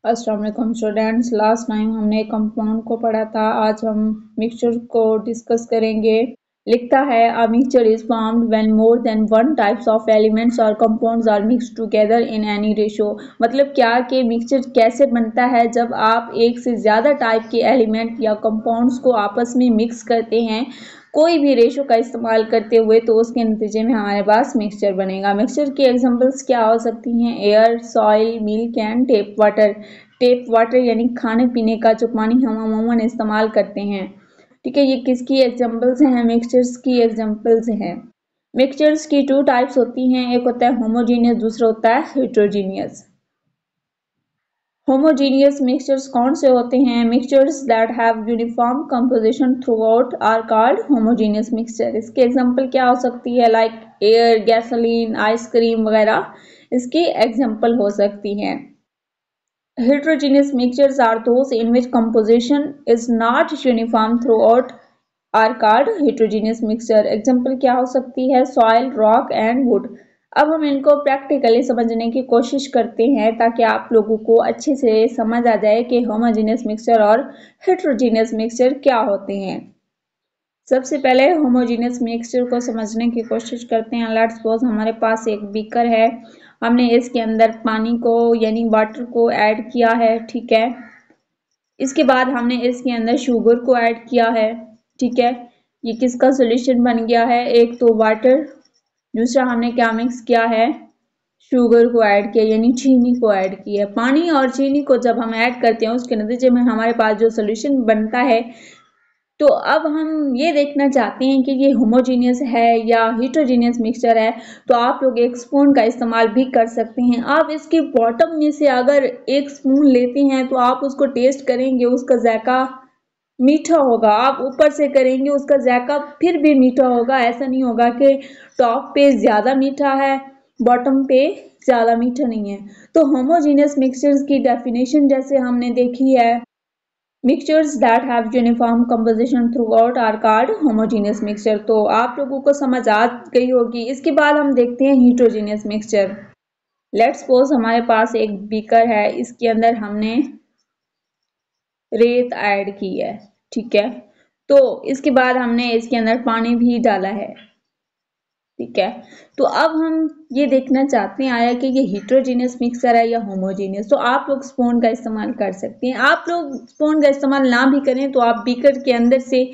अस्सलाम वालेकुम students. Last time हमने कंपाउंड को पढ़ा था, आज हम मिक्सचर को डिस्कस करेंगे। लिखता है a mixture is formed when more than one types of elements और compounds are mixed together in any ratio. मतलब क्या कि मिक्सचर कैसे बनता है जब आप एक से ज़्यादा टाइप के एलिमेंट या कंपाउंड्स को आपस में मिक्स करते हैं कोई भी रेशो का इस्तेमाल करते हुए, तो उसके नतीजे में हमारे पास मिक्सचर बनेगा। मिक्सचर की एग्जांपल्स क्या हो सकती हैं? Air, soil, milk and tape water. Tape water यानी खाने पीने का जो पानी हम अमूमन इस्तेमाल करते हैं। ठीक है, ये किसकी एग्जांपल्स हैं? मिक्सचर्स की एग्जांपल्स हैं। मिक्सचर्स की टू टाइप्स होती हैं, एक होता है होमोजीनियस, दूसरा होता है हेट्रोजीनियस। होमोजीनियस मिक्सचर्स कौन से होते हैं? Mixtures that have uniform composition throughout are called homogeneous mixture. इसकी एग्जांपल क्या हो सकती है? लाइक एयर, गैसोलीन, आइसक्रीम वगैरह इसकी एग्जांपल हो सकती हैं। Heterogeneous mixtures are those in which composition is not uniform throughout are called heterogeneous mixture. Example क्या हो सकती है? Soil, rock and wood. अब हम इनको प्रैक्टिकली समझने की कोशिश करते हैं ताकि आप लोगों को अच्छे से समझ आ जाए कि होमोजेनियस मिक्सचर और हेटेरोजेनियस मिक्सचर क्या होते हैं। सबसे पहले होमोजेनियस मिक्सचर को समझने की कोशिश करते हैं। लेट्स सपोज हमारे पास एक बीकर है, हमने इसके अंदर पानी को यानी वाटर को ऐड किया है। ठीक है, इसके बाद हमने इसके अंदर शुगर को ऐड किया है। ठीक है, ये किसका सॉल्यूशन बन गया है? एक तो वाटर, दूसरा हमने क्या मिक्स किया है? शुगर को ऐड किया यानी चीनी को ऐड किया। पानी और चीनी को जब हम ऐड करते हैं उसके नतीजे में हमारे पास जो सॉल्यूशन बनता है, तो अब हम ये देखना चाहते हैं कि ये होमोजीनियस है या हेटेरोजीनियस मिक्सचर है। तो आप लोग एक स्पून का इस्तेमाल भी कर सकते हैं। आप इसके बॉटम में से अगर एक स्पून लेते हैं तो आप उसको टेस्ट करेंगे, उसका जायका मीठा होगा। आप ऊपर से करेंगे उसका जायका फिर भी मीठा होगा। ऐसा नहीं होगा कि टॉप पे ज़्यादा मीठा है, बॉटम पे ज़्यादा मीठा नहीं है। तो होमोजीनियस मिक्सचर्स की डेफिनेशन जैसे हमने देखी है, mixtures that have uniform composition throughout are called homogeneous mixture. तो आप लोगों को समझ आ गई होगी। इसके बाद हम देखते हैं हेटेरोजीनियस मिक्सचर। लेट्स सपोज हमारे पास एक बीकर है, इसके अंदर हमने रेत ऐड की है। ठीक है, तो इसके बाद हमने इसके अंदर पानी भी डाला है। ठीक है, तो अब हम ये देखना चाहते हैं आया कि ये हेटेरोजीनियस मिक्सचर है या होमोजीनियस। तो आप लोग स्पून का इस्तेमाल कर सकते हैं। आप लोग स्पून का इस्तेमाल ना भी करें तो आप बीकर के अंदर से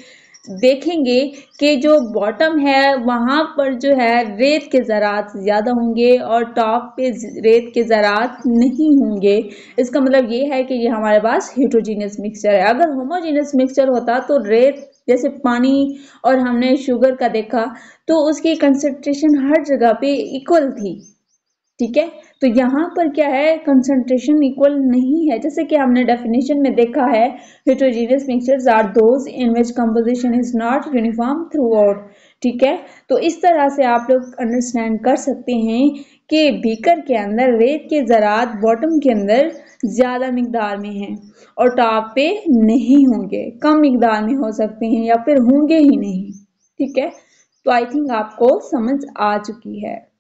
देखेंगे कि जो बॉटम है वहां पर जो है रेत के ज़रात ज़्यादा होंगे और टॉप पे रेत के ज़रात नहीं होंगे। इसका मतलब ये है कि ये हमारे पास हेटेरोजीनियस मिक्सचर है। अगर होमोजीनियस मिक्सचर होता तो रेत जैसे पानी और हमने शुगर का देखा तो उसकी कंसंट्रेशन हर जगह पे इक्वल थी। ठीक है, तो यहाँ पर क्या है? कंसंट्रेशन इक्वल नहीं है। जैसे कि हमने डेफिनेशन में देखा है, heterogeneous mixtures are those in which composition is not uniform throughout. ठीक है, तो इस तरह से आप लोग अंडरस्टैंड कर सकते हैं कि बीकर के अंदर रेत के ज़रात बॉटम के अंदर ज़्यादा मिकदार में हैं और टॉप पे नहीं होंगे, कम मिकदार में हो सकते हैं या फिर होंगे ही नहीं। ठीक है, तो आई थिंक आपको समझ आ चुकी है।